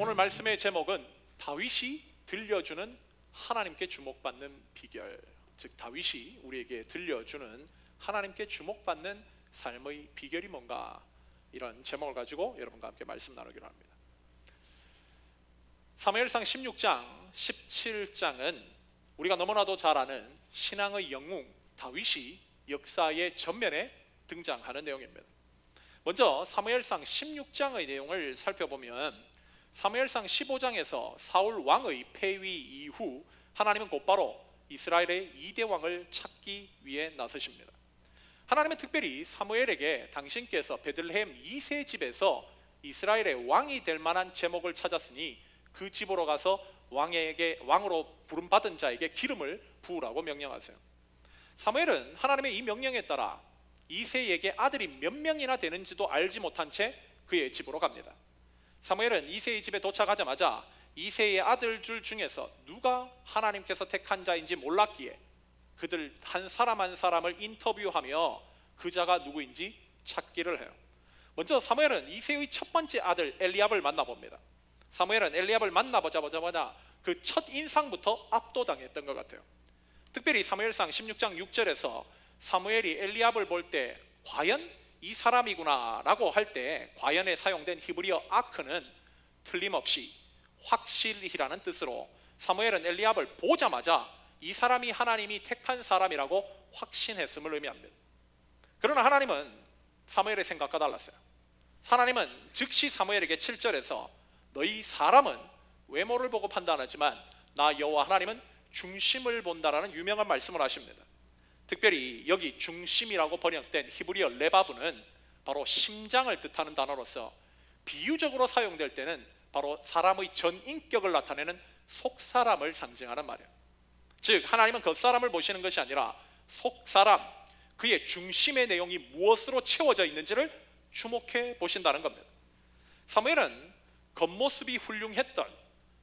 오늘 말씀의 제목은 다윗이 들려주는 하나님께 주목받는 비결, 즉 다윗이 우리에게 들려주는 하나님께 주목받는 삶의 비결이 뭔가, 이런 제목을 가지고 여러분과 함께 말씀 나누기로 합니다. 사무엘상 16장, 17장은 우리가 너무나도 잘 아는 신앙의 영웅 다윗이 역사의 전면에 등장하는 내용입니다. 먼저 사무엘상 16장의 내용을 살펴보면 사무엘상 15장에서 사울 왕의 폐위 이후 하나님은 곧바로 이스라엘의 2대 왕을 찾기 위해 나서십니다. 하나님은 특별히 사무엘에게 당신께서 베들레헴 이세 집에서 이스라엘의 왕이 될 만한 제목을 찾았으니 그 집으로 가서 왕으로 부름받은 자에게 기름을 부으라고 명령하세요. 사무엘은 하나님의 이 명령에 따라 이새에게 아들이 몇 명이나 되는지도 알지 못한 채 그의 집으로 갑니다. 사무엘은 이새의 집에 도착하자마자 이새의 아들들 중에서 누가 하나님께서 택한 자인지 몰랐기에 그들 한 사람 한 사람을 인터뷰하며 그 자가 누구인지 찾기를 해요. 먼저 사무엘은 이새의 첫 번째 아들 엘리압을 만나봅니다. 사무엘은 엘리압을 만나보자마자 그 첫 인상부터 압도당했던 것 같아요. 특별히 사무엘상 16장 6절에서 사무엘이 엘리압을 볼 때 과연 이 사람이구나 라고 할 때 과연에 사용된 히브리어 아크는 틀림없이 확실히라는 뜻으로 사무엘은 엘리압을 보자마자 이 사람이 하나님이 택한 사람이라고 확신했음을 의미합니다. 그러나 하나님은 사무엘의 생각과 달랐어요. 하나님은 즉시 사무엘에게 7절에서 너희 사람은 외모를 보고 판단하지만 나 여호와 하나님은 중심을 본다라는 유명한 말씀을 하십니다. 특별히 여기 중심이라고 번역된 히브리어 레바브는 바로 심장을 뜻하는 단어로서 비유적으로 사용될 때는 바로 사람의 전인격을 나타내는 속사람을 상징하는 말이에요. 즉 하나님은 겉사람을 보시는 것이 아니라 속사람, 그의 중심의 내용이 무엇으로 채워져 있는지를 주목해 보신다는 겁니다. 사무엘은 겉모습이 훌륭했던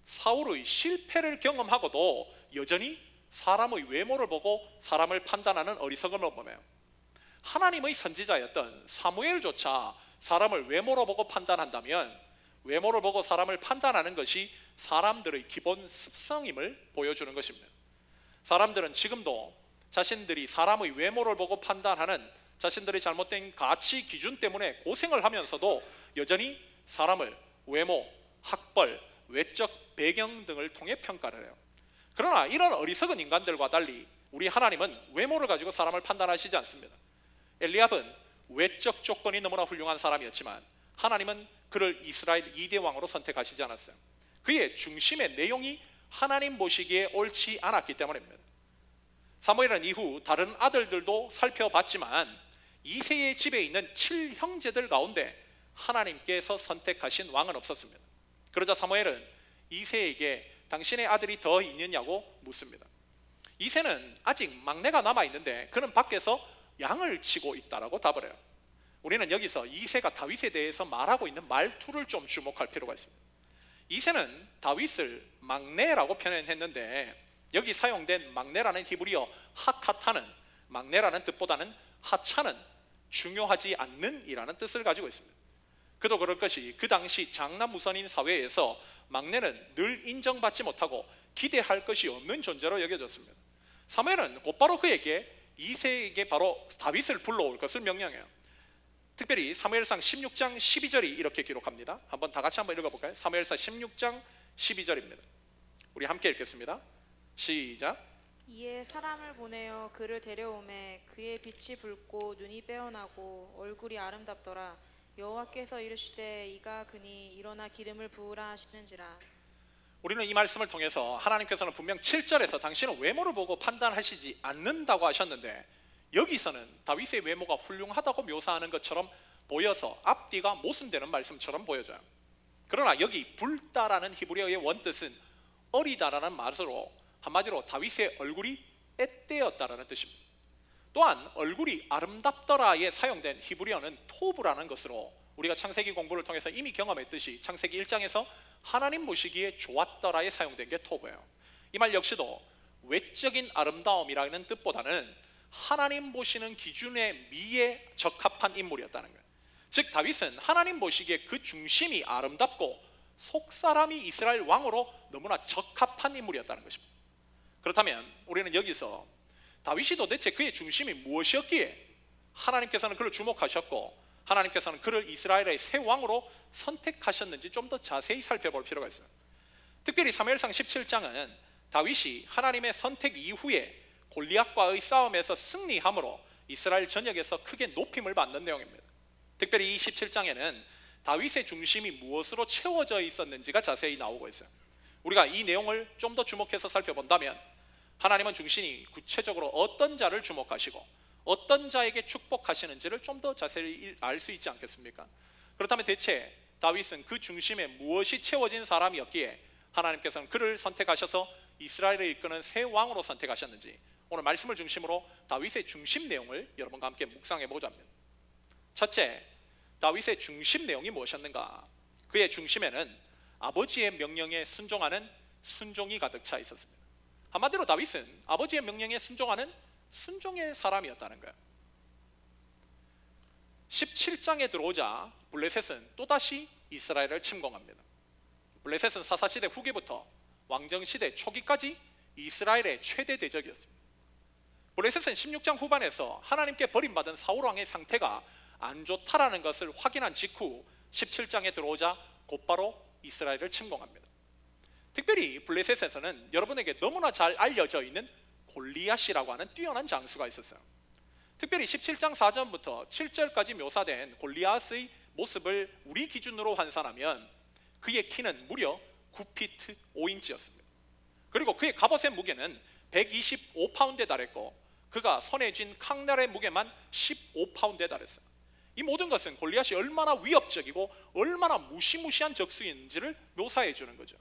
사울의 실패를 경험하고도 여전히 사람의 외모를 보고 사람을 판단하는 어리석음을 범해요. 하나님의 선지자였던 사무엘조차 사람을 외모로 보고 판단한다면 외모를 보고 사람을 판단하는 것이 사람들의 기본 습성임을 보여주는 것입니다. 사람들은 지금도 자신들이 사람의 외모를 보고 판단하는 자신들의 잘못된 가치 기준 때문에 고생을 하면서도 여전히 사람을 외모, 학벌, 외적 배경 등을 통해 평가를 해요. 그러나 이런 어리석은 인간들과 달리 우리 하나님은 외모를 가지고 사람을 판단하시지 않습니다. 엘리압은 외적 조건이 너무나 훌륭한 사람이었지만 하나님은 그를 이스라엘 2대 왕으로 선택하시지 않았어요. 그의 중심의 내용이 하나님 보시기에 옳지 않았기 때문입니다. 사무엘은 이후 다른 아들들도 살펴봤지만 이새의 집에 있는 7형제들 가운데 하나님께서 선택하신 왕은 없었습니다. 그러자 사무엘은 이새에게 당신의 아들이 더 있느냐고 묻습니다. 이새는 아직 막내가 남아있는데 그는 밖에서 양을 치고 있다라고 답을 해요. 우리는 여기서 이새가 다윗에 대해서 말하고 있는 말투를 좀 주목할 필요가 있습니다. 이새는 다윗을 막내라고 표현했는데 여기 사용된 막내라는 히브리어 하카타는 막내라는 뜻보다는 하차는 중요하지 않는 이라는 뜻을 가지고 있습니다. 그도 그럴 것이 그 당시 장남우선인 사회에서 막내는 늘 인정받지 못하고 기대할 것이 없는 존재로 여겨졌습니다. 사무엘은 곧바로 그에게 이새에게 바로 다윗을 불러올 것을 명령해요. 특별히 사무엘상 16장 12절이 이렇게 기록합니다. 한번 다 같이 한번 읽어볼까요? 사무엘상 16장 12절입니다. 우리 함께 읽겠습니다. 시작. 이에 사람을 보내어 그를 데려오매 그의 빛이 붉고 눈이 빼어나고 얼굴이 아름답더라. 여호와께서 이르시되 이가 그니 일어나 기름을 부으라 하시는지라. 우리는 이 말씀을 통해서 하나님께서는 분명 7절에서 당신은 외모를 보고 판단하시지 않는다고 하셨는데 여기서는 다윗의 외모가 훌륭하다고 묘사하는 것처럼 보여서 앞뒤가 모순되는 말씀처럼 보여져요. 그러나 여기 붉다라는 히브리어의 원뜻은 어리다라는 말으로 한마디로 다윗의 얼굴이 앳되었다라는 뜻입니다. 또한 얼굴이 아름답더라에 사용된 히브리어는 토브라는 것으로 우리가 창세기 공부를 통해서 이미 경험했듯이 창세기 1장에서 하나님 보시기에 좋았더라에 사용된 게 토브예요. 이 말 역시도 외적인 아름다움이라는 뜻보다는 하나님 보시는 기준의 미에 적합한 인물이었다는 거예요. 즉 다윗은 하나님 보시기에 그 중심이 아름답고 속사람이 이스라엘 왕으로 너무나 적합한 인물이었다는 것입니다. 그렇다면 우리는 여기서 다윗이 도대체 그의 중심이 무엇이었기에 하나님께서는 그를 주목하셨고 하나님께서는 그를 이스라엘의 새 왕으로 선택하셨는지 좀 더 자세히 살펴볼 필요가 있어요. 특별히 사무엘상 17장은 다윗이 하나님의 선택 이후에 골리앗과의 싸움에서 승리함으로 이스라엘 전역에서 크게 높임을 받는 내용입니다. 특별히 이 17장에는 다윗의 중심이 무엇으로 채워져 있었는지가 자세히 나오고 있어요. 우리가 이 내용을 좀 더 주목해서 살펴본다면 하나님은 중심이 구체적으로 어떤 자를 주목하시고 어떤 자에게 축복하시는지를 좀 더 자세히 알 수 있지 않겠습니까? 그렇다면 대체 다윗은 그 중심에 무엇이 채워진 사람이었기에 하나님께서는 그를 선택하셔서 이스라엘을 이끄는 새 왕으로 선택하셨는지 오늘 말씀을 중심으로 다윗의 중심 내용을 여러분과 함께 묵상해 보자 합니다. 첫째, 다윗의 중심 내용이 무엇이었는가? 그의 중심에는 아버지의 명령에 순종하는 순종이 가득 차 있었습니다. 한마디로 다윗은 아버지의 명령에 순종하는 순종의 사람이었다는 거예요. 17장에 들어오자 블레셋은 또다시 이스라엘을 침공합니다. 블레셋은 사사시대 후기부터 왕정시대 초기까지 이스라엘의 최대 대적이었습니다. 블레셋은 16장 후반에서 하나님께 버림받은 사울왕의 상태가 안 좋다라는 것을 확인한 직후 17장에 들어오자 곧바로 이스라엘을 침공합니다. 특별히 블레셋에서는 여러분에게 너무나 잘 알려져 있는 골리앗이라고 하는 뛰어난 장수가 있었어요. 특별히 17장 4절부터 7절까지 묘사된 골리앗의 모습을 우리 기준으로 환산하면 그의 키는 무려 9피트 5인치였습니다. 그리고 그의 갑옷의 무게는 125파운드에 달했고 그가 손에 쥔 칼날의 무게만 15파운드에 달했어요. 이 모든 것은 골리앗이 얼마나 위협적이고 얼마나 무시무시한 적수인지를 묘사해 주는 거죠.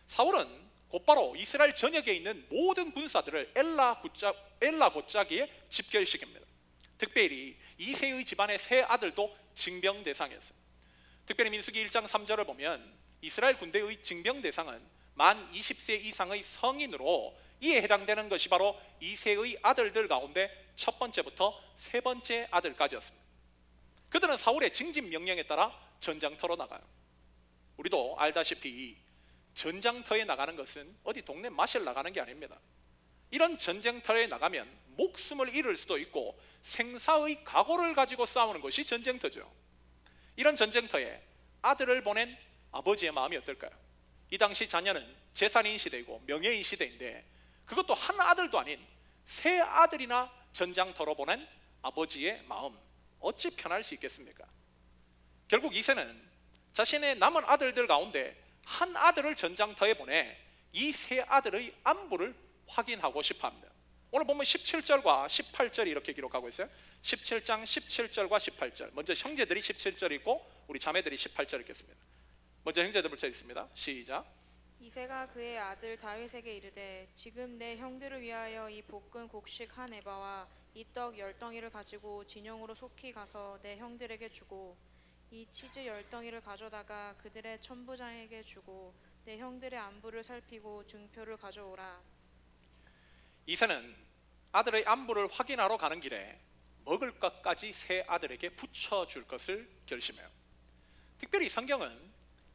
사울은 곧바로 이스라엘 전역에 있는 모든 군사들을 엘라 곧자기에 집결시킵니다. 특별히 이새의 집안의 세 아들도 징병 대상이었어요. 특별히 민수기 1장 3절을 보면 이스라엘 군대의 징병 대상은 만 20세 이상의 성인으로 이에 해당되는 것이 바로 이새의 아들들 가운데 첫 번째부터 세 번째 아들까지였습니다. 그들은 사울의 징집 명령에 따라 전장터로 나가요. 우리도 알다시피 전장터에 나가는 것은 어디 동네 마실 나가는 게 아닙니다. 이런 전쟁터에 나가면 목숨을 잃을 수도 있고 생사의 각오를 가지고 싸우는 것이 전쟁터죠. 이런 전쟁터에 아들을 보낸 아버지의 마음이 어떨까요? 이 당시 자녀는 재산인 시대이고 명예인 시대인데 그것도 한 아들도 아닌 세 아들이나 전장터로 보낸 아버지의 마음 어찌 편할 수 있겠습니까? 결국 이새는 자신의 남은 아들들 가운데 한 아들을 전장터에 보내 이 세 아들의 안부를 확인하고 싶어 합니다. 오늘 보면 17절과 18절이 이렇게 기록하고 있어요. 17장 17절과 18절. 먼저 형제들이 17절 읽고 우리 자매들이 18절 읽겠습니다. 먼저 형제들부터 읽습니다. 시작. 이새가 그의 아들 다윗에게 이르되 지금 내 형들을 위하여 이 볶은 곡식 한 에바와 이 떡 10덩이를 가지고 진영으로 속히 가서 내 형들에게 주고 이 치즈 10덩이를 가져다가 그들의 천부장에게 주고 내 형들의 안부를 살피고 증표를 가져오라. 이새는 아들의 안부를 확인하러 가는 길에 먹을 것까지 세 아들에게 붙여줄 것을 결심해요. 특별히 성경은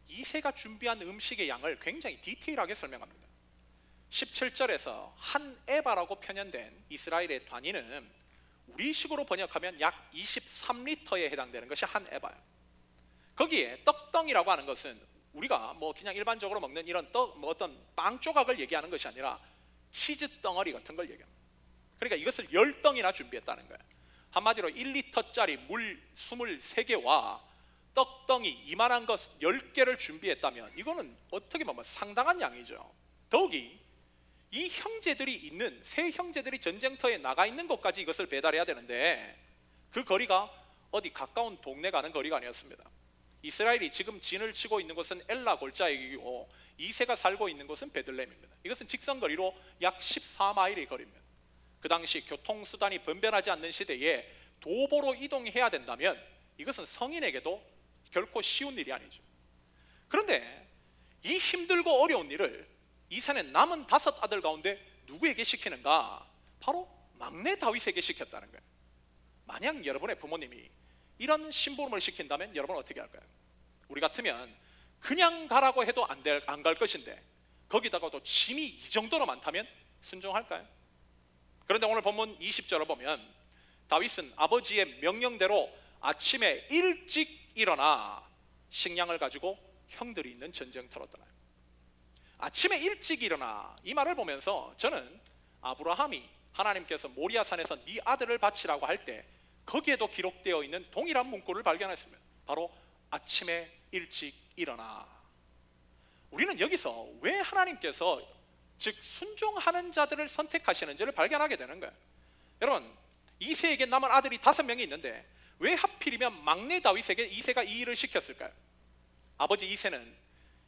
이새가 준비한 음식의 양을 굉장히 디테일하게 설명합니다. 17절에서 한 에바라고 표현된 이스라엘의 단위는 우리식으로 번역하면 약 23리터에 해당되는 것이 한 에바예요. 거기에 떡덩이라고 하는 것은 우리가 뭐 그냥 일반적으로 먹는 이런 떡, 뭐 어떤 빵 조각을 얘기하는 것이 아니라 치즈 덩어리 같은 걸 얘기합니다. 그러니까 이것을 10덩이나 준비했다는 거예요. 한마디로 1리터짜리 물 23개와 떡덩이 이만한 것 10개를 준비했다면 이거는 어떻게 보면 상당한 양이죠. 더욱이 이 형제들이 있는 세 형제들이 전쟁터에 나가 있는 곳까지 이것을 배달해야 되는데 그 거리가 어디 가까운 동네 가는 거리가 아니었습니다. 이스라엘이 지금 진을 치고 있는 곳은 엘라 골짜기이고 이새가 살고 있는 곳은 베들레헴입니다. 이것은 직선거리로 약 14마일의 거리입니다. 그 당시 교통수단이 번변하지 않는 시대에 도보로 이동해야 된다면 이것은 성인에게도 결코 쉬운 일이 아니죠. 그런데 이 힘들고 어려운 일을 이새는 남은 5 아들 가운데 누구에게 시키는가? 바로 막내 다윗에게 시켰다는 거예요. 만약 여러분의 부모님이 이런 심부름을 시킨다면 여러분은 어떻게 할까요? 우리 같으면 그냥 가라고 해도 안 갈 것인데 거기다가 또 짐이 이 정도로 많다면 순종할까요? 그런데 오늘 본문 20절을 보면 다윗은 아버지의 명령대로 아침에 일찍 일어나 식량을 가지고 형들이 있는 전쟁터로 떠나요. 아침에 일찍 일어나, 이 말을 보면서 저는 아브라함이 하나님께서 모리아산에서 네 아들을 바치라고 할 때 거기에도 기록되어 있는 동일한 문구를 발견했습니다. 바로 아침에 일찍 일어나. 우리는 여기서 왜 하나님께서 즉 순종하는 자들을 선택하시는지를 발견하게 되는 거예요. 여러분, 이새에게 남은 아들이 5명이 있는데 왜 하필이면 막내 다윗에게 이새가 이 일을 시켰을까요? 아버지 이새는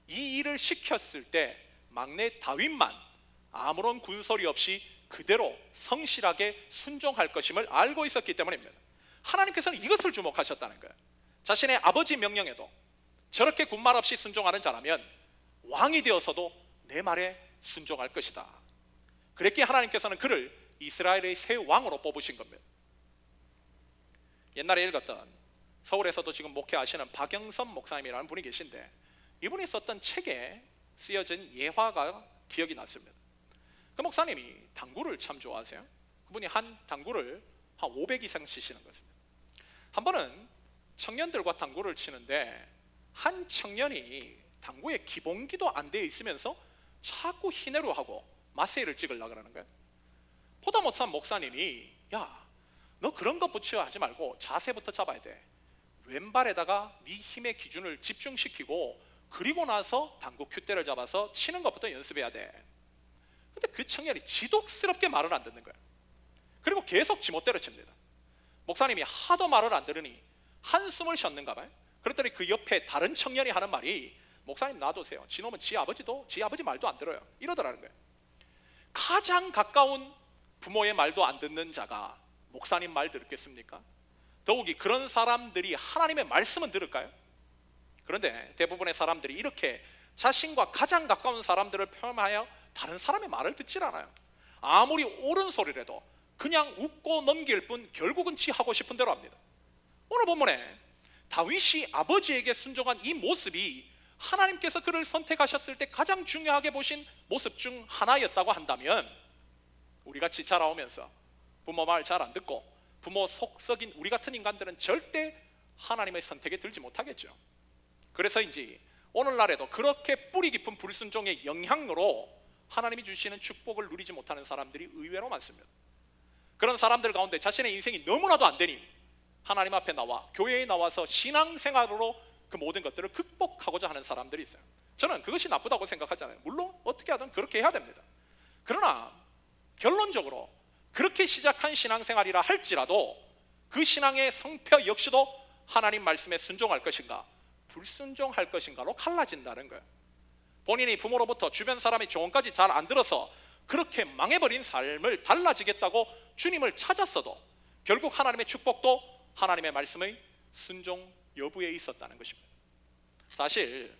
이 일을 시켰을 때 막내 다윗만 아무런 군소리 없이 그대로 성실하게 순종할 것임을 알고 있었기 때문입니다. 하나님께서는 이것을 주목하셨다는 거예요. 자신의 아버지 명령에도 저렇게 군말 없이 순종하는 자라면 왕이 되어서도 내 말에 순종할 것이다. 그랬기에 하나님께서는 그를 이스라엘의 새 왕으로 뽑으신 겁니다. 옛날에 읽었던, 서울에서도 지금 목회하시는 박영선 목사님이라는 분이 계신데 이분이 썼던 책에 쓰여진 예화가 기억이 났습니다. 그 목사님이 당구를 참 좋아하세요. 그분이 한 당구를 한 500 이상 치시는 것입니다. 한 번은 청년들과 당구를 치는데 한 청년이 당구에 기본기도 안 되어 있으면서 자꾸 희내로 하고 마세이를 찍으려고 그러는 거예요. 보다 못한 목사님이, 야, 너 그런 거 붙여 하지 말고 자세부터 잡아야 돼. 왼발에다가 네 힘의 기준을 집중시키고 그리고 나서 당구 큐대를 잡아서 치는 것부터 연습해야 돼. 근데 그 청년이 지독스럽게 말을 안 듣는 거예요. 그리고 계속 지멋대로 칩니다. 목사님이 하도 말을 안 들으니 한숨을 쉬었는가 봐요. 그랬더니 그 옆에 다른 청년이 하는 말이, 목사님 놔두세요. 지놈은 지 아버지 말도 안 들어요. 이러더라는 거예요. 가장 가까운 부모의 말도 안 듣는 자가 목사님 말 들었겠습니까? 더욱이 그런 사람들이 하나님의 말씀은 들을까요? 그런데 대부분의 사람들이 이렇게 자신과 가장 가까운 사람들을 포함하여 다른 사람의 말을 듣질 않아요. 아무리 옳은 소리라도 그냥 웃고 넘길 뿐 결국은 지 하고 싶은 대로 합니다. 오늘 본문에 다윗이 아버지에게 순종한 이 모습이 하나님께서 그를 선택하셨을 때 가장 중요하게 보신 모습 중 하나였다고 한다면, 우리같이 자라오면서 부모 말 잘 안 듣고 부모 속 썩인 우리 같은 인간들은 절대 하나님의 선택에 들지 못하겠죠. 그래서인지 오늘날에도 그렇게 뿌리 깊은 불순종의 영향으로 하나님이 주시는 축복을 누리지 못하는 사람들이 의외로 많습니다. 그런 사람들 가운데 자신의 인생이 너무나도 안 되니 하나님 앞에 나와 교회에 나와서 신앙생활으로 그 모든 것들을 극복하고자 하는 사람들이 있어요. 저는 그것이 나쁘다고 생각하잖아요. 물론 어떻게 하든 그렇게 해야 됩니다. 그러나 결론적으로 그렇게 시작한 신앙생활이라 할지라도 그 신앙의 성패 역시도 하나님 말씀에 순종할 것인가 불순종할 것인가로 갈라진다는 거예요. 본인이 부모로부터 주변 사람의 조언까지 잘 안 들어서 그렇게 망해버린 삶을 달라지겠다고 주님을 찾았어도 결국 하나님의 축복도 하나님의 말씀의 순종 여부에 있었다는 것입니다. 사실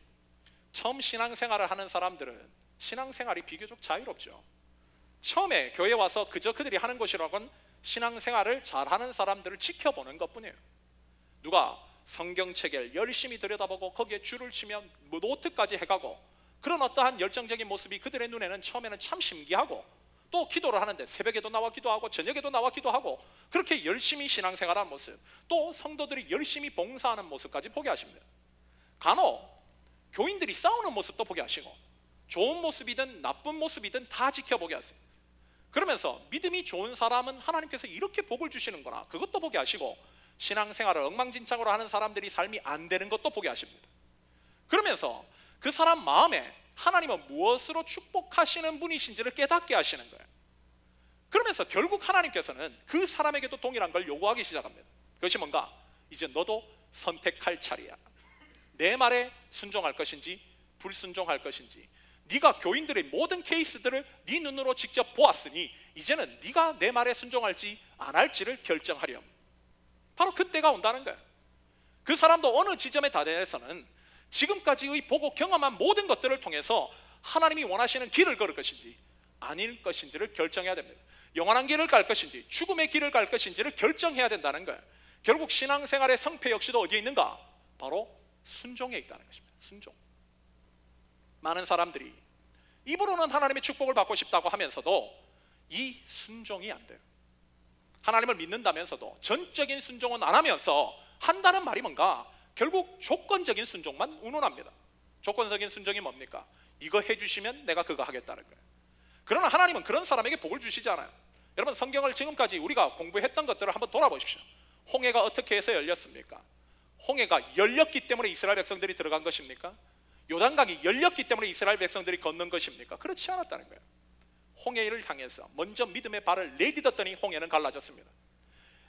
처음 신앙생활을 하는 사람들은 신앙생활이 비교적 자유롭죠. 처음에 교회 와서 그저 그들이 하는 것이라고는 신앙생활을 잘하는 사람들을 지켜보는 것뿐이에요. 누가 성경책을 열심히 들여다보고 거기에 줄을 치며 노트까지 해가고 그런 어떠한 열정적인 모습이 그들의 눈에는 처음에는 참 신기하고, 또 기도를 하는데 새벽에도 나와 기도하고 저녁에도 나와 기도하고 그렇게 열심히 신앙생활하는 모습, 또 성도들이 열심히 봉사하는 모습까지 보게 하십니다. 간혹 교인들이 싸우는 모습도 보게 하시고 좋은 모습이든 나쁜 모습이든 다 지켜보게 하세요. 그러면서 믿음이 좋은 사람은 하나님께서 이렇게 복을 주시는구나 그것도 보게 하시고, 신앙생활을 엉망진창으로 하는 사람들이 삶이 안 되는 것도 보게 하십니다. 그러면서 그 사람 마음에 하나님은 무엇으로 축복하시는 분이신지를 깨닫게 하시는 거예요. 그러면서 결국 하나님께서는 그 사람에게도 동일한 걸 요구하기 시작합니다. 그것이 뭔가? 이제 너도 선택할 차례야. 내 말에 순종할 것인지 불순종할 것인지. 네가 교인들의 모든 케이스들을 네 눈으로 직접 보았으니 이제는 네가 내 말에 순종할지 안 할지를 결정하렴. 바로 그때가 온다는 거예요. 그 사람도 어느 지점에 다대해서는 지금까지의 보고 경험한 모든 것들을 통해서 하나님이 원하시는 길을 걸을 것인지 아닐 것인지를 결정해야 됩니다. 영원한 길을 갈 것인지 죽음의 길을 갈 것인지를 결정해야 된다는 거예요. 결국 신앙생활의 성패 역시도 어디에 있는가? 바로 순종에 있다는 것입니다. 순종. 많은 사람들이 입으로는 하나님의 축복을 받고 싶다고 하면서도 이 순종이 안 돼요. 하나님을 믿는다면서도 전적인 순종은 안 하면서 한다는 말이 뭔가? 결국 조건적인 순종만 운운합니다. 조건적인 순종이 뭡니까? 이거 해주시면 내가 그거 하겠다는 거예요. 그러나 하나님은 그런 사람에게 복을 주시지 않아요. 여러분, 성경을 지금까지 우리가 공부했던 것들을 한번 돌아보십시오. 홍해가 어떻게 해서 열렸습니까? 홍해가 열렸기 때문에 이스라엘 백성들이 들어간 것입니까? 요단강이 열렸기 때문에 이스라엘 백성들이 건넌 것입니까? 그렇지 않았다는 거예요. 홍해를 향해서 먼저 믿음의 발을 내딛었더니 홍해는 갈라졌습니다.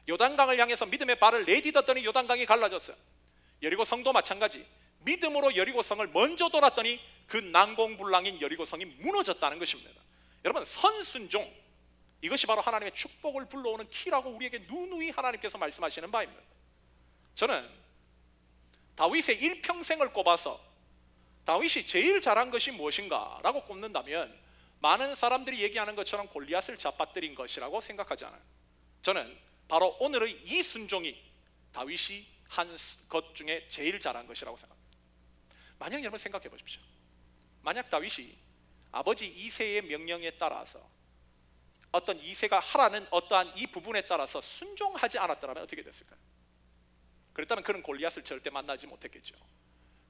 요단강을 향해서 믿음의 발을 내딛었더니 요단강이 갈라졌어요. 여리고 성도 마찬가지. 믿음으로 여리고성을 먼저 돌았더니 그 난공불락인 여리고성이 무너졌다는 것입니다. 여러분, 선순종, 이것이 바로 하나님의 축복을 불러오는 키라고 우리에게 누누이 하나님께서 말씀하시는 바입니다. 저는 다윗의 일평생을 꼽아서 다윗이 제일 잘한 것이 무엇인가 라고 꼽는다면 많은 사람들이 얘기하는 것처럼 골리앗을 잡아뜨린 것이라고 생각하지 않아요. 저는 바로 오늘의 이 순종이 다윗이 한 것 중에 제일 잘한 것이라고 생각합니다. 만약 여러분 생각해 보십시오. 만약 다윗이 아버지 이새의 명령에 따라서 어떤 이새가 하라는 어떠한 이 부분에 따라서 순종하지 않았더라면 어떻게 됐을까요? 그렇다면 그는 골리앗을 절대 만나지 못했겠죠.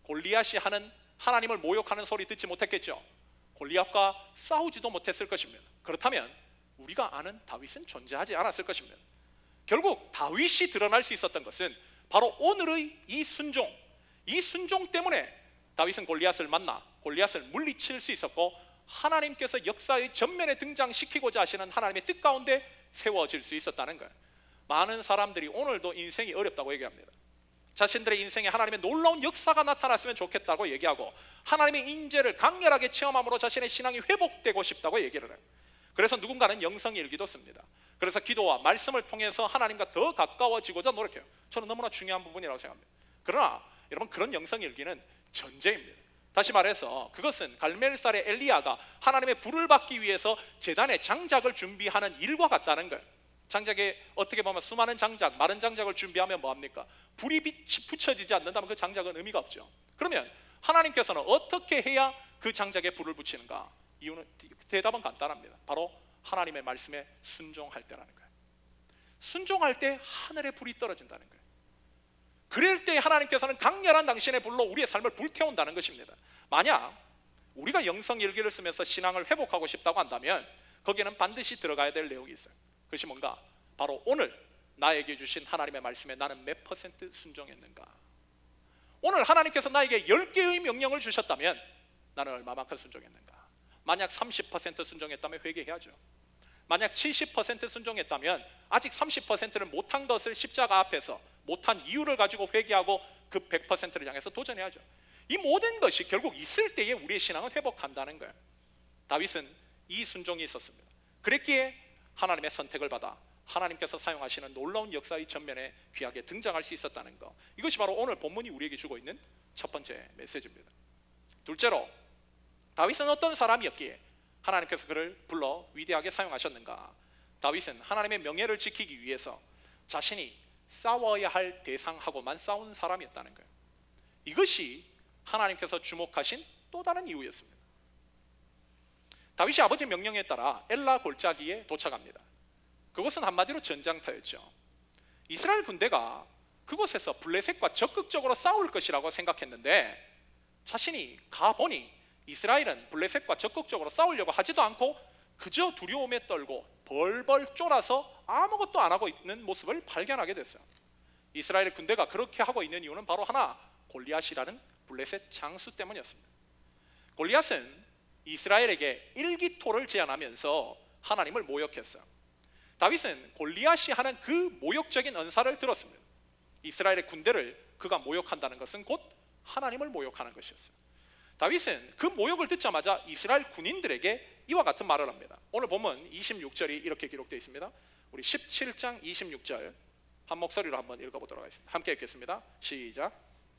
골리앗이 하는 하나님을 모욕하는 소리 듣지 못했겠죠. 골리앗과 싸우지도 못했을 것입니다. 그렇다면 우리가 아는 다윗은 존재하지 않았을 것입니다. 결국 다윗이 드러날 수 있었던 것은 바로 오늘의 이 순종 때문에 다윗은 골리앗을 만나 골리앗을 물리칠 수 있었고, 하나님께서 역사의 전면에 등장시키고자 하시는 하나님의 뜻 가운데 세워질 수 있었다는 거예요. 많은 사람들이 오늘도 인생이 어렵다고 얘기합니다. 자신들의 인생에 하나님의 놀라운 역사가 나타났으면 좋겠다고 얘기하고, 하나님의 인재를 강렬하게 체험함으로 자신의 신앙이 회복되고 싶다고 얘기를 해요. 그래서 누군가는 영성일기도 씁니다. 그래서 기도와 말씀을 통해서 하나님과 더 가까워지고자 노력해요. 저는 너무나 중요한 부분이라고 생각합니다. 그러나 여러분, 그런 영성일기는 전제입니다. 다시 말해서 그것은 갈멜살의 엘리야가 하나님의 불을 받기 위해서 제단의 장작을 준비하는 일과 같다는 거예요. 장작에 어떻게 보면 수많은 장작, 마른 장작을 준비하면 뭐합니까? 불이 붙여지지 않는다면 그 장작은 의미가 없죠. 그러면 하나님께서는 어떻게 해야 그 장작에 불을 붙이는가? 이유는, 대답은 간단합니다. 바로 하나님의 말씀에 순종할 때라는 거예요. 순종할 때 하늘에 불이 떨어진다는 거예요. 그럴 때 하나님께서는 강렬한 당신의 불로 우리의 삶을 불태운다는 것입니다. 만약 우리가 영성일기를 쓰면서 신앙을 회복하고 싶다고 한다면 거기에는 반드시 들어가야 될 내용이 있어요. 그것이 뭔가? 바로 오늘 나에게 주신 하나님의 말씀에 나는 몇 퍼센트 순종했는가? 오늘 하나님께서 나에게 10개의 명령을 주셨다면 나는 얼마만큼 순종했는가? 만약 30% 순종했다면 회개해야죠. 만약 70% 순종했다면 아직 30%를 못한 것을 십자가 앞에서 못한 이유를 가지고 회개하고 그 100%를 향해서 도전해야죠. 이 모든 것이 결국 있을 때에 우리의 신앙은 회복한다는 거예요. 다윗은 이 순종이 있었습니다. 그랬기에 하나님의 선택을 받아 하나님께서 사용하시는 놀라운 역사의 전면에 귀하게 등장할 수 있었다는 것, 이것이 바로 오늘 본문이 우리에게 주고 있는 첫 번째 메시지입니다. 둘째로, 다윗은 어떤 사람이었기에 하나님께서 그를 불러 위대하게 사용하셨는가? 다윗은 하나님의 명예를 지키기 위해서 자신이 싸워야 할 대상하고만 싸운 사람이었다는 거예요. 이것이 하나님께서 주목하신 또 다른 이유였습니다. 다윗이 아버지 명령에 따라 엘라 골짜기에 도착합니다. 그것은 한마디로 전장터였죠. 이스라엘 군대가 그곳에서 블레셋과 적극적으로 싸울 것이라고 생각했는데 자신이 가보니 이스라엘은 블레셋과 적극적으로 싸우려고 하지도 않고 그저 두려움에 떨고 벌벌 쫄아서 아무것도 안 하고 있는 모습을 발견하게 됐어요. 이스라엘 군대가 그렇게 하고 있는 이유는 바로 하나, 골리앗이라는 블레셋 장수 때문이었습니다. 골리앗은 이스라엘에게 일기토를 제안하면서 하나님을 모욕했어요. 다윗은 골리앗이 하는 그 모욕적인 언사를 들었습니다. 이스라엘의 군대를 그가 모욕한다는 것은 곧 하나님을 모욕하는 것이었어요. 다윗은 그 모욕을 듣자마자 이스라엘 군인들에게 이와 같은 말을 합니다. 오늘 보면 26절이 이렇게 기록되어 있습니다. 우리 17장 26절 한 목소리로 한번 읽어보도록 하겠습니다. 함께 읽겠습니다. 시작.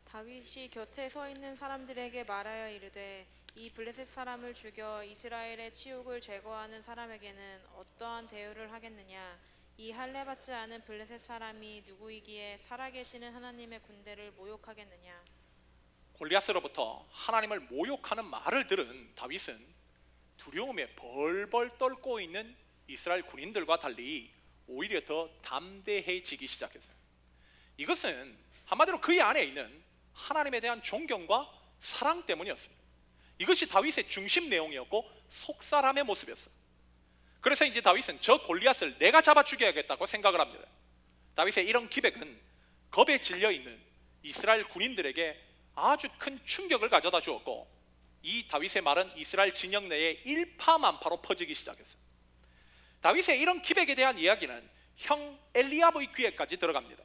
다윗이 곁에 서 있는 사람들에게 말하여 이르되 이 블레셋 사람을 죽여 이스라엘의 치욕을 제거하는 사람에게는 어떠한 대우를 하겠느냐? 이 할례 받지 않은 블레셋 사람이 누구이기에 살아계시는 하나님의 군대를 모욕하겠느냐? 골리앗으로부터 하나님을 모욕하는 말을 들은 다윗은 두려움에 벌벌 떨고 있는 이스라엘 군인들과 달리 오히려 더 담대해지기 시작했어요. 이것은 한마디로 그의 안에 있는 하나님에 대한 존경과 사랑 때문이었습니다. 이것이 다윗의 중심 내용이었고 속사람의 모습이었어요. 그래서 이제 다윗은 저 골리앗을 내가 잡아 죽여야겠다고 생각을 합니다. 다윗의 이런 기백은 겁에 질려 있는 이스라엘 군인들에게 아주 큰 충격을 가져다 주었고, 이 다윗의 말은 이스라엘 진영 내에 일파만파로 퍼지기 시작했어요. 다윗의 이런 기백에 대한 이야기는 형 엘리압의 귀에까지 들어갑니다.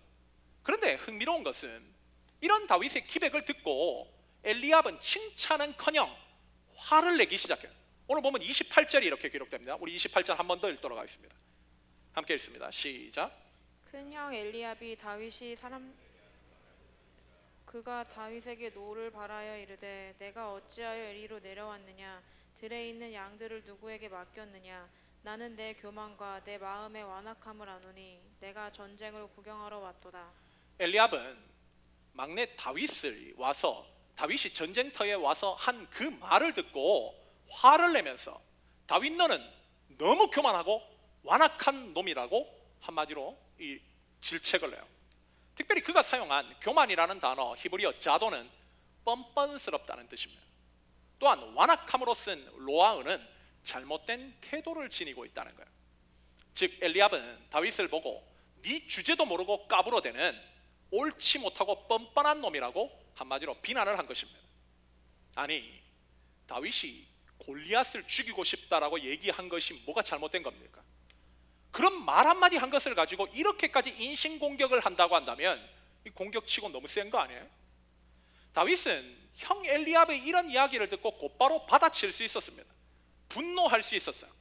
그런데 흥미로운 것은 이런 다윗의 기백을 듣고 엘리압은 칭찬은커녕 화를 내기 시작해요. 오늘 보면 28절이 이렇게 기록됩니다. 우리 28절 한 번 더 읽도록 하겠습니다. 함께 읽습니다. 시작. 큰형 엘리압이 그가 다윗에게 노를 바라여 이르되 내가 어찌하여 이리로 내려왔느냐, 들에 있는 양들을 누구에게 맡겼느냐, 나는 내 교만과 내 마음의 완악함을 아노니 내가 전쟁을 구경하러 왔도다. 엘리압은 막내 다윗이 전쟁터에 와서 한 그 말을 듣고 화를 내면서 다윗 너는 너무 교만하고 완악한 놈이라고 한마디로 이 질책을 해요. 특별히 그가 사용한 교만이라는 단어 히브리어 자도는 뻔뻔스럽다는 뜻입니다. 또한 완악함으로 쓴 로아은은 잘못된 태도를 지니고 있다는 거예요. 즉 엘리압은 다윗을 보고 네 주제도 모르고 까불어대는 옳지 못하고 뻔뻔한 놈이라고 한마디로 비난을 한 것입니다. 아니, 다윗이 골리앗을 죽이고 싶다라고 얘기한 것이 뭐가 잘못된 겁니까? 그런 말 한마디 한 것을 가지고 이렇게까지 인신공격을 한다고 한다면 이 공격치고 너무 센 거 아니에요? 다윗은 형 엘리압의 이런 이야기를 듣고 곧바로 받아칠 수 있었습니다. 분노할 수 있었어요.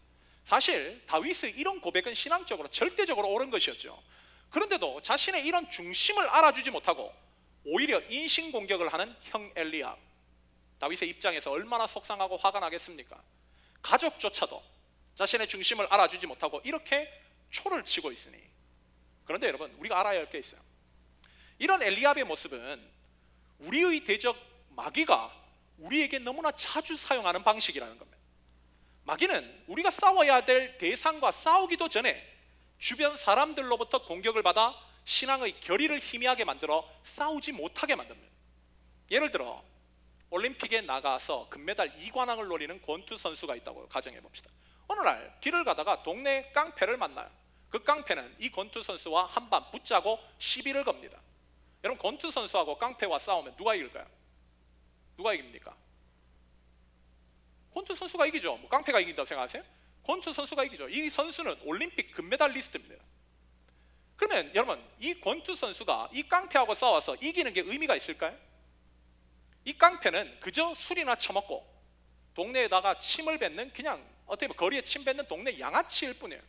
사실 다윗의 이런 고백은 신앙적으로 절대적으로 옳은 것이었죠. 그런데도 자신의 이런 중심을 알아주지 못하고 오히려 인신공격을 하는 형 엘리압, 다윗의 입장에서 얼마나 속상하고 화가 나겠습니까? 가족조차도 자신의 중심을 알아주지 못하고 이렇게 초를 치고 있으니. 그런데 여러분, 우리가 알아야 할 게 있어요. 이런 엘리압의 모습은 우리의 대적 마귀가 우리에게 너무나 자주 사용하는 방식이라는 겁니다. 마귀는 우리가 싸워야 될 대상과 싸우기도 전에 주변 사람들로부터 공격을 받아 신앙의 결의를 희미하게 만들어 싸우지 못하게 만듭니다. 예를 들어 올림픽에 나가서 금메달 2관왕을 노리는 권투 선수가 있다고 가정해 봅시다. 어느 날 길을 가다가 동네 깡패를 만나요. 그 깡패는 이 권투 선수와 한판 붙자고 시비를 겁니다. 여러분, 권투 선수하고 깡패와 싸우면 누가 이길까요? 누가 이깁니까? 권투 선수가 이기죠. 뭐 깡패가 이긴다고 생각하세요? 권투 선수가 이기죠. 이 선수는 올림픽 금메달리스트입니다. 그러면 여러분, 이 권투 선수가 이 깡패하고 싸워서 이기는 게 의미가 있을까요? 이 깡패는 그저 술이나 처먹고 동네에다가 침을 뱉는, 그냥 어떻게 보면 거리에 침 뱉는 동네 양아치일 뿐이에요.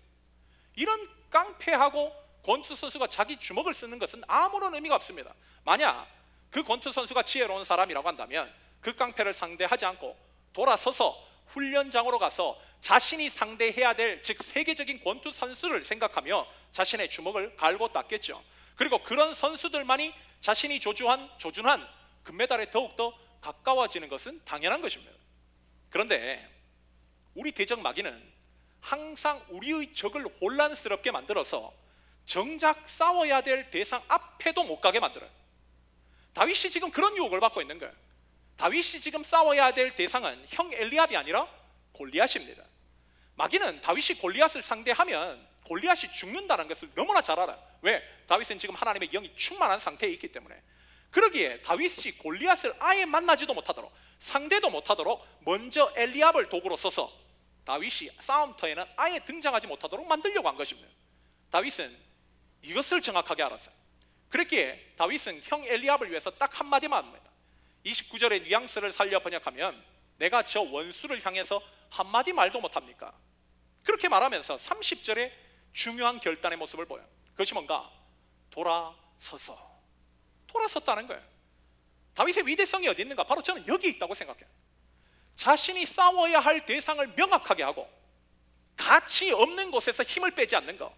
이런 깡패하고 권투 선수가 자기 주먹을 쓰는 것은 아무런 의미가 없습니다. 만약 그 권투 선수가 지혜로운 사람이라고 한다면 그 깡패를 상대하지 않고 돌아서서 훈련장으로 가서 자신이 상대해야 될, 즉 세계적인 권투 선수를 생각하며 자신의 주먹을 갈고 닦겠죠. 그리고 그런 선수들만이 자신이 조준한 금메달에 더욱더 가까워지는 것은 당연한 것입니다. 그런데 우리 대적 마귀는 항상 우리의 적을 혼란스럽게 만들어서 정작 싸워야 될 대상 앞에도 못 가게 만들어요. 다윗이 지금 그런 유혹을 받고 있는 거예요. 다윗이 지금 싸워야 될 대상은 형 엘리압이 아니라 골리앗입니다. 마귀는 다윗이 골리앗을 상대하면 골리앗이 죽는다는 것을 너무나 잘 알아요. 왜? 다윗은 지금 하나님의 영이 충만한 상태에 있기 때문에. 그러기에 다윗이 골리앗을 아예 만나지도 못하도록, 상대도 못하도록 먼저 엘리압을 도구로 써서 다윗이 싸움터에는 아예 등장하지 못하도록 만들려고 한 것입니다. 다윗은 이것을 정확하게 알았어요. 그랬기에 다윗은 형 엘리압을 위해서 딱 한마디만 합니다. 29절의 뉘앙스를 살려 번역하면 내가 저 원수를 향해서 한마디 말도 못합니까? 그렇게 말하면서 30절에 중요한 결단의 모습을 보여요. 그것이 뭔가? 돌아섰다는 거예요. 다윗의 위대성이 어디 있는가? 바로 저는 여기 있다고 생각해요. 자신이 싸워야 할 대상을 명확하게 하고 가치 없는 곳에서 힘을 빼지 않는 것,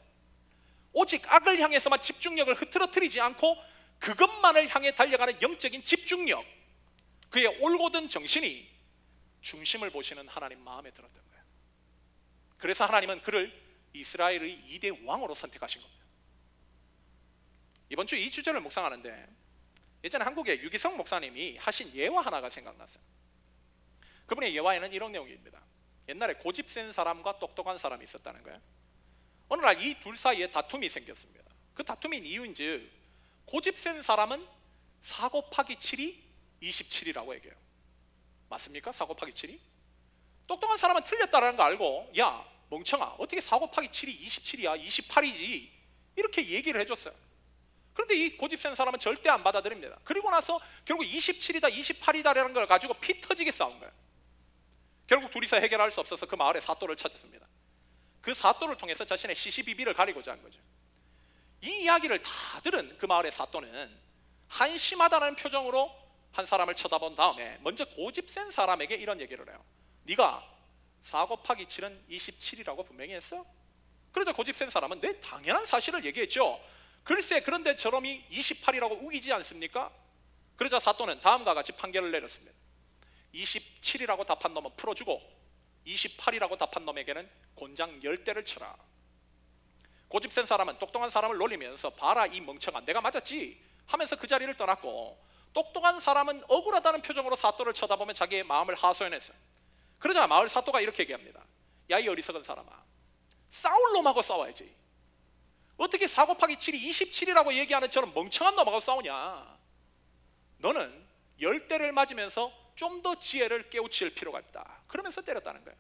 오직 악을 향해서만 집중력을 흐트러뜨리지 않고 그것만을 향해 달려가는 영적인 집중력, 그의 올곧은 정신이 중심을 보시는 하나님 마음에 들었던 거예요. 그래서 하나님은 그를 이스라엘의 2대 왕으로 선택하신 겁니다. 이번 주 이 주제를 묵상하는데 예전에 한국의 유기성 목사님이 하신 예화 하나가 생각났어요. 그분의 예화에는 이런 내용입니다. 옛날에 고집센 사람과 똑똑한 사람이 있었다는 거예요. 어느 날 이 둘 사이에 다툼이 생겼습니다. 그 다툼인 이유인즉 고집센 사람은 4 곱하기 7이 27이라고 얘기해요. 맞습니까? 4 곱하기 7이? 똑똑한 사람은 틀렸다는 거 알고 야 멍청아 어떻게 4 곱하기 7이 27이야 28이지 이렇게 얘기를 해줬어요. 그런데 이 고집센 사람은 절대 안 받아들입니다. 그리고 나서 결국 27이다 28이다라는 걸 가지고 피 터지게 싸운 거예요. 결국 둘이서 해결할 수 없어서 그 마을에 사또를 찾았습니다. 그 사또를 통해서 자신의 시시비비를 가리고자 한 거죠. 이 이야기를 다 들은 그 마을의 사또는 한심하다는 표정으로 한 사람을 쳐다본 다음에 먼저 고집센 사람에게 이런 얘기를 해요. 네가 4 곱하기 7은 27이라고 분명히 했어? 그러자 고집센 사람은 네 당연한 사실을 얘기했죠. 글쎄 그런데 저놈이 28이라고 우기지 않습니까? 그러자 사또는 다음과 같이 판결을 내렸습니다. 27이라고 답한 놈은 풀어주고 28이라고 답한 놈에게는 곤장 10대를 쳐라. 고집센 사람은 똑똑한 사람을 놀리면서 봐라 이 멍청아 내가 맞았지 하면서 그 자리를 떠났고 똑똑한 사람은 억울하다는 표정으로 사또를 쳐다보며 자기의 마음을 하소연했어요. 그러자 마을 사또가 이렇게 얘기합니다. 야 이 어리석은 사람아 싸울 놈하고 싸워야지. 어떻게 4 곱하기 7이 27이라고 얘기하는 저런 멍청한 놈하고 싸우냐. 너는 10대를 맞으면서 좀 더 지혜를 깨우칠 필요가 있다. 그러면서 때렸다는 거예요.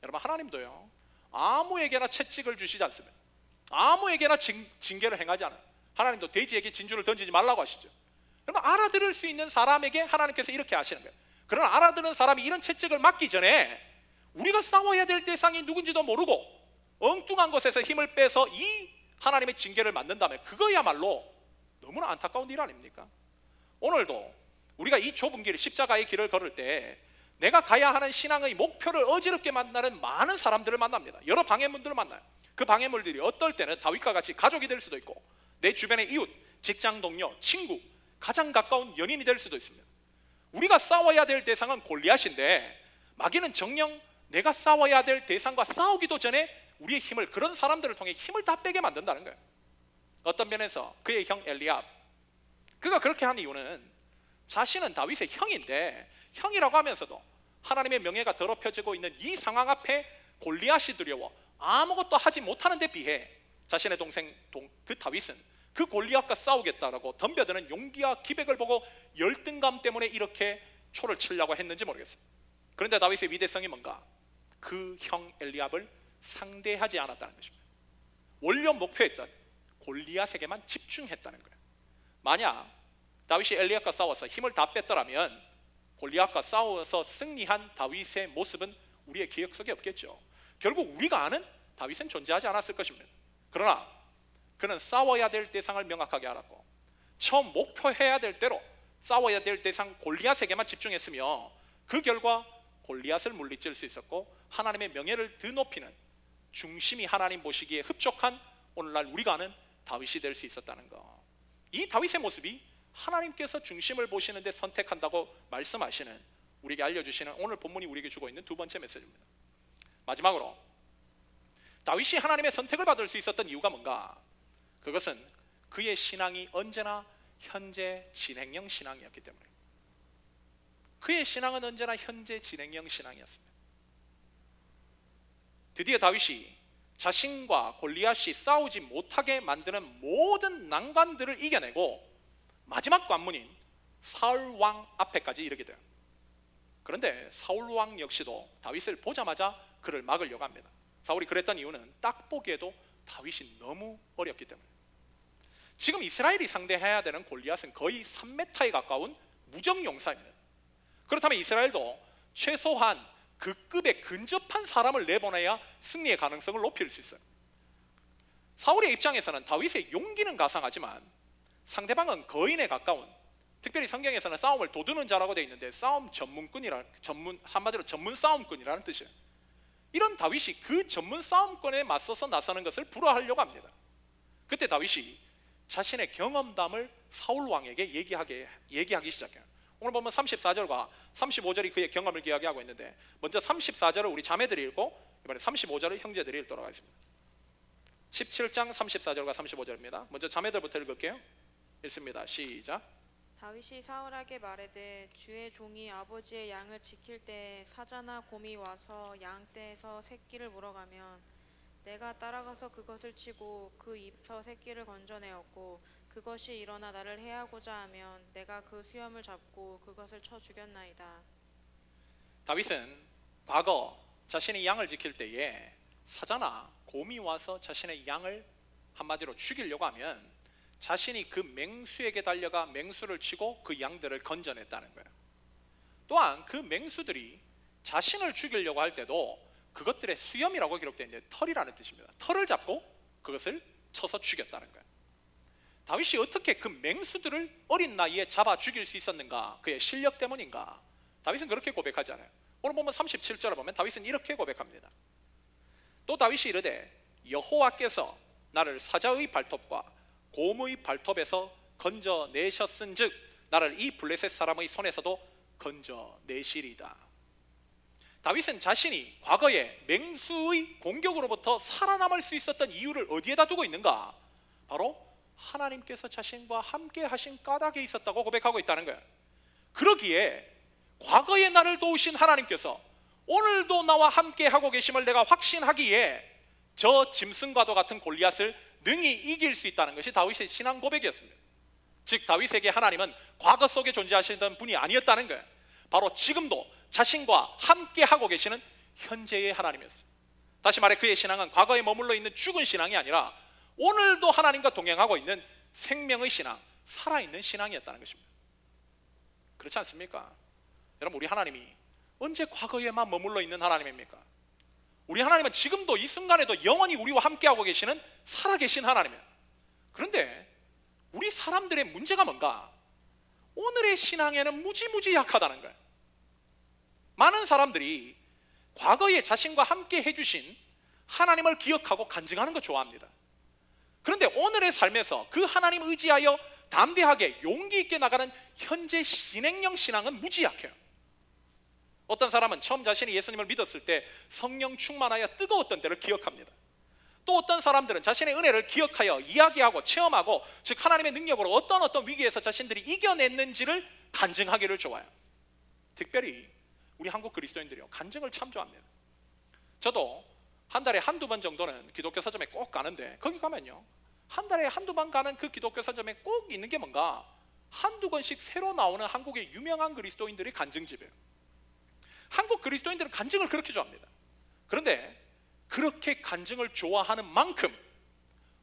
여러분 하나님도요 아무에게나 채찍을 주시지 않습니다. 아무에게나 징계를 행하지 않아요. 하나님도 돼지에게 진주를 던지지 말라고 하시죠. 그러면 알아들을 수 있는 사람에게 하나님께서 이렇게 하시는 거예요. 그러나 알아듣는 사람이 이런 채찍을 맞기 전에 우리가 싸워야 될 대상이 누군지도 모르고 엉뚱한 것에서 힘을 빼서 이 하나님의 징계를 맞는다면 그거야말로 너무나 안타까운 일 아닙니까? 오늘도 우리가 이 좁은 길 십자가의 길을 걸을 때 내가 가야 하는 신앙의 목표를 어지럽게 만나는 많은 사람들을 만납니다. 여러 방해물들을 만나요. 그 방해물들이 어떨 때는 다윗과 같이 가족이 될 수도 있고 내 주변의 이웃, 직장 동료, 친구, 가장 가까운 연인이 될 수도 있습니다. 우리가 싸워야 될 대상은 골리앗인데 마귀는 정녕 내가 싸워야 될 대상과 싸우기도 전에 우리의 힘을 그런 사람들을 통해 힘을 다 빼게 만든다는 거예요. 어떤 면에서 그의 형 엘리압 그가 그렇게 한 이유는 자신은 다윗의 형인데 형이라고 하면서도 하나님의 명예가 더럽혀지고 있는 이 상황 앞에 골리앗이 두려워 아무것도 하지 못하는 데 비해 자신의 동생 그 다윗은 그 골리앗과 싸우겠다라고 덤벼드는 용기와 기백을 보고 열등감 때문에 이렇게 초를 치려고 했는지 모르겠어요. 그런데 다윗의 위대성이 뭔가? 그 형 엘리압을 상대하지 않았다는 것입니다. 원래 목표했던 골리앗에게만 집중했다는 거예요. 만약 다윗이 엘리압과 싸워서 힘을 다 뺐더라면 골리앗과 싸워서 승리한 다윗의 모습은 우리의 기억 속에 없겠죠. 결국 우리가 아는 다윗은 존재하지 않았을 것입니다. 그러나 그는 싸워야 될 대상을 명확하게 알았고 처음 목표해야 될 대로 싸워야 될 대상 골리앗에게만 집중했으며 그 결과 골리앗을 물리칠 수 있었고 하나님의 명예를 드높이는 중심이 하나님 보시기에 흡족한 오늘날 우리가 아는 다윗이 될 수 있었다는 것. 이 다윗의 모습이 하나님께서 중심을 보시는데 선택한다고 말씀하시는 우리에게 알려주시는 오늘 본문이 우리에게 주고 있는 두 번째 메시지입니다. 마지막으로 다윗이 하나님의 선택을 받을 수 있었던 이유가 뭔가? 그것은 그의 신앙이 언제나 현재 진행형 신앙이었기 때문에 그의 신앙은 언제나 현재 진행형 신앙이었습니다. 드디어 다윗이 자신과 골리앗이 싸우지 못하게 만드는 모든 난관들을 이겨내고 마지막 관문인 사울 왕 앞에까지 이르게 돼요. 그런데 사울 왕 역시도 다윗을 보자마자 그를 막으려고 합니다. 사울이 그랬던 이유는 딱 보기에도 다윗이 너무 어렵기 때문에. 지금 이스라엘이 상대해야 되는 골리앗은 거의 3m에 가까운 무정용사입니다. 그렇다면 이스라엘도 최소한 그 급에 근접한 사람을 내보내야 승리의 가능성을 높일 수 있어요. 사울의 입장에서는 다윗의 용기는 가상하지만 상대방은 거인에 가까운, 특별히 성경에서는 싸움을 도두는 자라고 되어 있는데 싸움 한마디로 전문 싸움꾼이라는 뜻이에요. 이런 다윗이 그 전문 싸움꾼에 맞서서 나서는 것을 불허하려고 합니다. 그때 다윗이 자신의 경험담을 사울 왕에게 얘기하기 시작해요. 오늘 보면 34절과 35절이 그의 경험을 이야기하고 있는데 먼저 34절을 우리 자매들이 읽고 이번에 35절을 형제들이 읽도록 하겠습니다. 17장 34절과 35절입니다. 먼저 자매들부터 읽을게요. 읽습니다. 시작. 다윗이 사울에게 말하되 주의 종이 아버지의 양을 지킬 때 사자나 곰이 와서 양떼에서 새끼를 물어가면 내가 따라가서 그것을 치고 그 입에서 새끼를 건져내었고 그것이 일어나 나를 해하고자 하면 내가 그 수염을 잡고 그것을 쳐 죽였나이다. 다윗은 과거 자신의 양을 지킬 때에 사자나 곰이 와서 자신의 양을 한마디로 죽이려고 하면 자신이 그 맹수에게 달려가 맹수를 치고 그 양들을 건져냈다는 거예요. 또한 그 맹수들이 자신을 죽이려고 할 때도 그것들의 수염이라고 기록되어 있는데 털이라는 뜻입니다. 털을 잡고 그것을 쳐서 죽였다는 거예요. 다윗이 어떻게 그 맹수들을 어린 나이에 잡아 죽일 수 있었는가? 그의 실력 때문인가? 다윗은 그렇게 고백하지 않아요. 오늘 보면 37절을 보면 다윗은 이렇게 고백합니다. 또 다윗이 이르되 여호와께서 나를 사자의 발톱과 곰의 발톱에서 건져내셨은즉 나를 이 블레셋 사람의 손에서도 건져내시리다. 다윗은 자신이 과거에 맹수의 공격으로부터 살아남을 수 있었던 이유를 어디에다 두고 있는가? 바로 하나님께서 자신과 함께 하신 까닭에 있었다고 고백하고 있다는 거예요. 그러기에 과거에 나를 도우신 하나님께서 오늘도 나와 함께 하고 계심을 내가 확신하기에 저 짐승과도 같은 골리앗을 능히 이길 수 있다는 것이 다윗의 신앙 고백이었습니다. 즉 다윗에게 하나님은 과거 속에 존재하시던 분이 아니었다는 거예요. 바로 지금도 자신과 함께 하고 계시는 현재의 하나님이었어요. 다시 말해 그의 신앙은 과거에 머물러 있는 죽은 신앙이 아니라 오늘도 하나님과 동행하고 있는 생명의 신앙, 살아있는 신앙이었다는 것입니다. 그렇지 않습니까? 여러분, 우리 하나님이 언제 과거에만 머물러 있는 하나님입니까? 우리 하나님은 지금도 이 순간에도 영원히 우리와 함께하고 계시는 살아계신 하나님이에요. 그런데 우리 사람들의 문제가 뭔가? 오늘의 신앙에는 무지무지 약하다는 거예요. 많은 사람들이 과거에 자신과 함께 해주신 하나님을 기억하고 간증하는 거 좋아합니다. 그런데 오늘의 삶에서 그 하나님 의지하여 담대하게 용기 있게 나가는 현재 진행형 신앙은 무지 약해요. 어떤 사람은 처음 자신이 예수님을 믿었을 때 성령 충만하여 뜨거웠던 때를 기억합니다. 또 어떤 사람들은 자신의 은혜를 기억하여 이야기하고 체험하고 즉 하나님의 능력으로 어떤 위기에서 자신들이 이겨냈는지를 간증하기를 좋아해요. 특별히 우리 한국 그리스도인들이요, 간증을 참 좋아합니다. 저도 한 달에 한두 번 정도는 기독교 서점에 꼭 가는데 거기 가면요, 한 달에 한두 번 가는 그 기독교 서점에 꼭 있는 게 뭔가 한두 권씩 새로 나오는 한국의 유명한 그리스도인들의 간증집이에요. 한국 그리스도인들은 간증을 그렇게 좋아합니다. 그런데 그렇게 간증을 좋아하는 만큼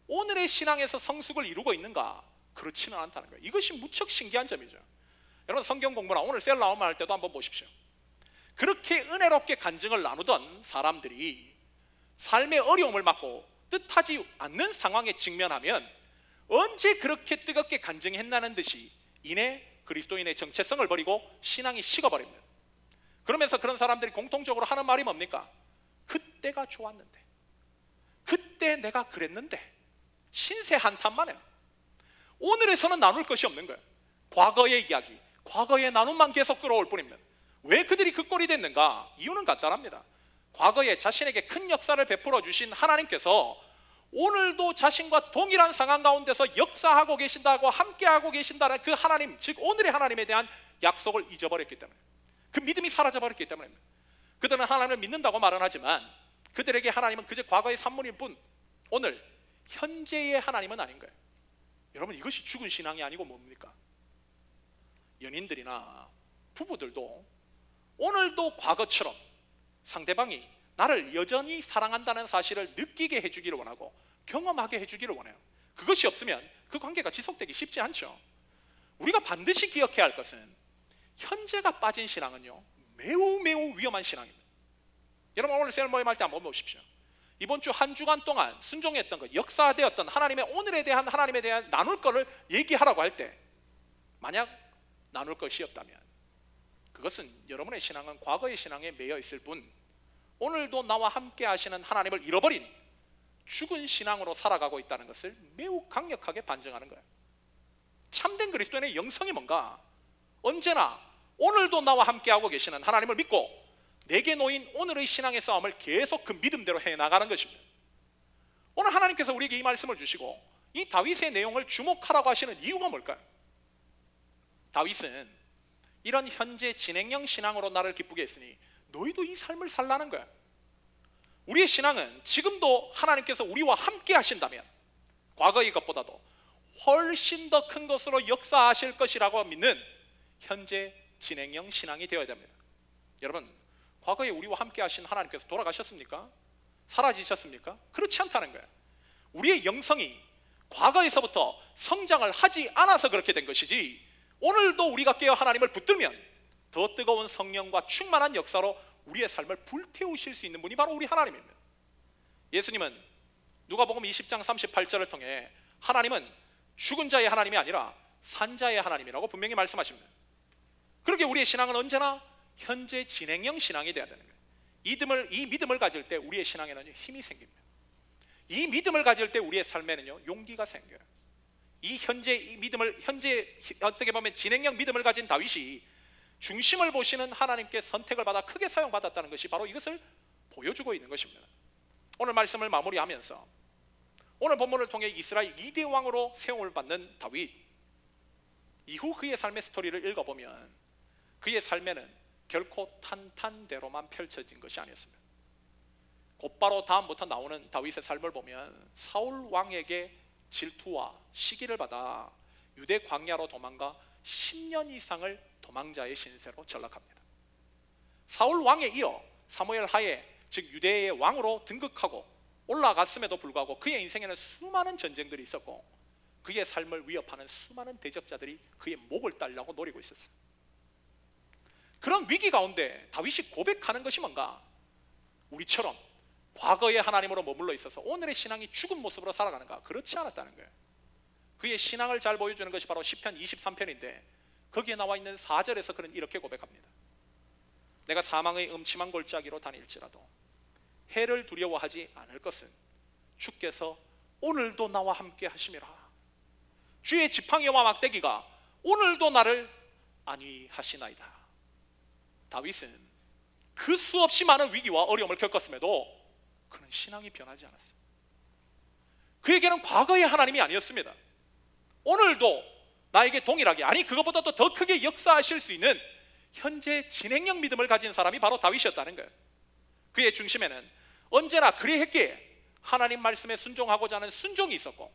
오늘의 신앙에서 성숙을 이루고 있는가? 그렇지는 않다는 거예요. 이것이 무척 신기한 점이죠. 여러분, 성경 공부나 오늘 셀 나오면 할 때도 한번 보십시오. 그렇게 은혜롭게 간증을 나누던 사람들이 삶의 어려움을 맞고 뜻하지 않는 상황에 직면하면 언제 그렇게 뜨겁게 간증했나는 듯이 이내 그리스도인의 정체성을 버리고 신앙이 식어버립니다. 그러면서 그런 사람들이 공통적으로 하는 말이 뭡니까? 그때가 좋았는데, 그때 내가 그랬는데, 신세 한탄만 해요. 오늘에서는 나눌 것이 없는 거예요. 과거의 이야기, 과거의 나눔만 계속 끌어올 뿐입니다. 왜 그들이 그 꼴이 됐는가? 이유는 간단합니다. 과거에 자신에게 큰 역사를 베풀어 주신 하나님께서 오늘도 자신과 동일한 상황 가운데서 역사하고 계신다고 함께하고 계신다는 그 하나님, 즉 오늘의 하나님에 대한 약속을 잊어버렸기 때문에, 그 믿음이 사라져버렸기 때문입니다. 그들은 하나님을 믿는다고 말은 하지만 그들에게 하나님은 그저 과거의 산물일 뿐 오늘 현재의 하나님은 아닌 거예요. 여러분, 이것이 죽은 신앙이 아니고 뭡니까? 연인들이나 부부들도 오늘도 과거처럼 상대방이 나를 여전히 사랑한다는 사실을 느끼게 해주기를 원하고 경험하게 해주기를 원해요. 그것이 없으면 그 관계가 지속되기 쉽지 않죠. 우리가 반드시 기억해야 할 것은 현재가 빠진 신앙은요, 매우 위험한 신앙입니다. 여러분, 오늘 셀 모임 할 때 한번 보십시오. 이번 주 한 주간 동안 순종했던 것, 역사되었던 하나님의 오늘에 대한 하나님에 대한 나눌 거를 얘기하라고 할 때 만약 나눌 것이 없다면 그것은 여러분의 신앙은 과거의 신앙에 매여 있을 뿐 오늘도 나와 함께 하시는 하나님을 잃어버린 죽은 신앙으로 살아가고 있다는 것을 매우 강력하게 반증하는 거예요. 참된 그리스도인의 영성이 뭔가? 언제나 오늘도 나와 함께하고 계시는 하나님을 믿고 내게 놓인 오늘의 신앙의 싸움을 계속 그 믿음대로 해나가는 것입니다. 오늘 하나님께서 우리에게 이 말씀을 주시고 이 다윗의 내용을 주목하라고 하시는 이유가 뭘까요? 다윗은 이런 현재 진행형 신앙으로 나를 기쁘게 했으니 너희도 이 삶을 살라는 거야. 우리의 신앙은 지금도 하나님께서 우리와 함께 하신다면 과거의 것보다도 훨씬 더 큰 것으로 역사하실 것이라고 믿는 현재 진행형 신앙이 되어야 됩니다. 여러분, 과거에 우리와 함께 하신 하나님께서 돌아가셨습니까? 사라지셨습니까? 그렇지 않다는 거예요. 우리의 영성이 과거에서부터 성장을 하지 않아서 그렇게 된 것이지, 오늘도 우리가 깨어 하나님을 붙들면 더 뜨거운 성령과 충만한 역사로 우리의 삶을 불태우실 수 있는 분이 바로 우리 하나님입니다. 예수님은 누가복음 20장 38절을 통해 하나님은 죽은 자의 하나님이 아니라 산 자의 하나님이라고 분명히 말씀하십니다. 그렇게 우리의 신앙은 언제나 현재 진행형 신앙이 되어야 되는 거예요. 이 믿음을 가질 때 우리의 신앙에는 힘이 생깁니다. 이 믿음을 가질 때 우리의 삶에는요 용기가 생겨요. 이 믿음을 어떻게 보면 진행형 믿음을 가진 다윗이 중심을 보시는 하나님께 선택을 받아 크게 사용받았다는 것이 바로 이것을 보여주고 있는 것입니다. 오늘 말씀을 마무리하면서 오늘 본문을 통해 이스라엘 2대 왕으로 세움을 받는 다윗, 이후 그의 삶의 스토리를 읽어보면 그의 삶에는 결코 탄탄대로만 펼쳐진 것이 아니었습니다. 곧바로 다음부터 나오는 다윗의 삶을 보면 사울 왕에게 질투와 시기를 받아 유대 광야로 도망가 10년 이상을 도망자의 신세로 전락합니다. 사울 왕에 이어 사무엘 하에, 즉 유대의 왕으로 등극하고 올라갔음에도 불구하고 그의 인생에는 수많은 전쟁들이 있었고 그의 삶을 위협하는 수많은 대적자들이 그의 목을 따려고 노리고 있었어요. 그런 위기 가운데 다윗이 고백하는 것이 뭔가? 우리처럼 과거의 하나님으로 머물러 있어서 오늘의 신앙이 죽은 모습으로 살아가는가? 그렇지 않았다는 거예요. 그의 신앙을 잘 보여주는 것이 바로 시편 23편인데 거기에 나와 있는 4절에서 그는 이렇게 고백합니다. 내가 사망의 음침한 골짜기로 다닐지라도 해를 두려워하지 않을 것은 주께서 오늘도 나와 함께 하심이라. 주의 지팡이와 막대기가 오늘도 나를 안위하시나이다. 다윗은 그 수없이 많은 위기와 어려움을 겪었음에도 그는 신앙이 변하지 않았어요. 그에게는 과거의 하나님이 아니었습니다. 오늘도 나에게 동일하게, 아니 그것보다도 더 크게 역사하실 수 있는 현재 진행형 믿음을 가진 사람이 바로 다윗이었다는 거예요. 그의 중심에는 언제나 그리했기에 하나님 말씀에 순종하고자 하는 순종이 있었고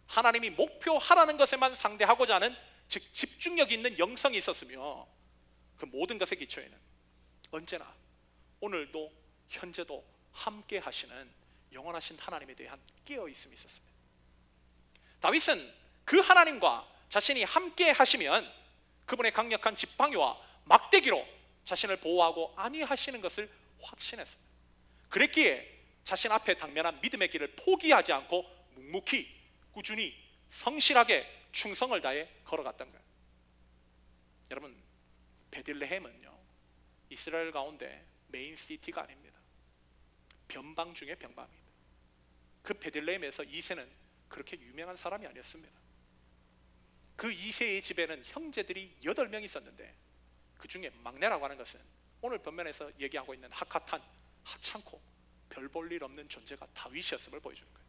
하나님이 목표하라는 것에만 상대하고자 하는, 즉 집중력 있는 영성이 있었으며 그 모든 것의 기초에는 언제나 오늘도 현재도 함께 하시는 영원하신 하나님에 대한 깨어있음이 있었습니다. 다윗은 그 하나님과 자신이 함께 하시면 그분의 강력한 지팡이와 막대기로 자신을 보호하고 안위하시는 것을 확신했습니다. 그랬기에 자신 앞에 당면한 믿음의 길을 포기하지 않고 묵묵히 꾸준히 성실하게 충성을 다해 걸어갔던 거예요. 여러분, 베들레헴은요 이스라엘 가운데 메인 시티가 아닙니다. 변방 중에 변방입니다. 그 베들레헴에서 이새는 그렇게 유명한 사람이 아니었습니다. 그 이새의 집에는 형제들이 8명 있었는데 그 중에 막내라고 하는 것은 오늘 본면에서 얘기하고 있는 하카탄, 하찮고 별 볼 일 없는 존재가 다윗이었음을 보여주는 거예요.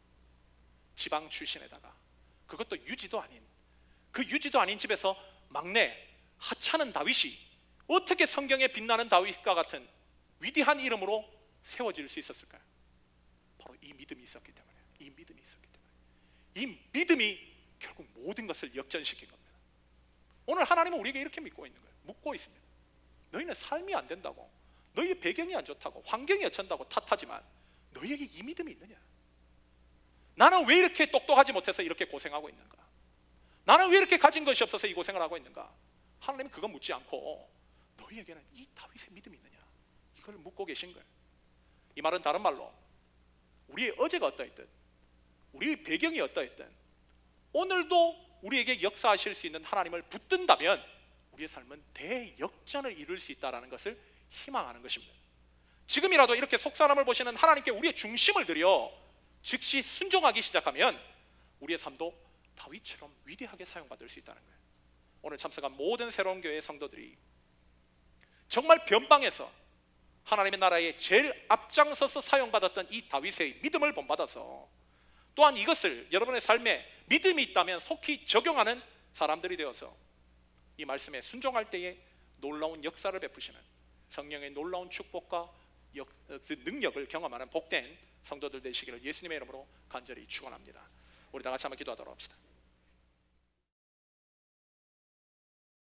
지방 출신에다가 그것도 유지도 아닌 집에서 막내 하찮은 다윗이 어떻게 성경에 빛나는 다윗과 같은 위대한 이름으로 세워질 수 있었을까요? 바로 이 믿음이 있었기 때문에, 이 믿음이 결국 모든 것을 역전시킨 겁니다. 오늘 하나님은 우리에게 이렇게 믿고 있는 거예요. 묻고 있습니다. 너희는 삶이 안 된다고, 너희의 배경이 안 좋다고, 환경이 어쩐다고 탓하지만 너희에게 이 믿음이 있느냐? 나는 왜 이렇게 똑똑하지 못해서 이렇게 고생하고 있는가? 나는 왜 이렇게 가진 것이 없어서 이 고생을 하고 있는가? 하나님은 그건 묻지 않고 너희에게는 이 다윗의 믿음이 있느냐? 이걸 묻고 계신 거예요. 이 말은 다른 말로 우리의 어제가 어떠했든 우리의 배경이 어떠했든 오늘도 우리에게 역사하실 수 있는 하나님을 붙든다면 우리의 삶은 대역전을 이룰 수 있다는 것을 희망하는 것입니다. 지금이라도 이렇게 속사람을 보시는 하나님께 우리의 중심을 들여 즉시 순종하기 시작하면 우리의 삶도 다윗처럼 위대하게 사용받을 수 있다는 거예요. 오늘 참석한 모든 새로운 교회 성도들이 정말 변방에서 하나님의 나라에 제일 앞장서서 사용받았던 이 다윗의 믿음을 본받아서 또한 이것을 여러분의 삶에 믿음이 있다면 속히 적용하는 사람들이 되어서 이 말씀에 순종할 때에 놀라운 역사를 베푸시는 성령의 놀라운 축복과 그 능력을 경험하는 복된 성도들 되시기를 예수님의 이름으로 간절히 축원합니다. 우리 다 같이 한번 기도하도록 합시다.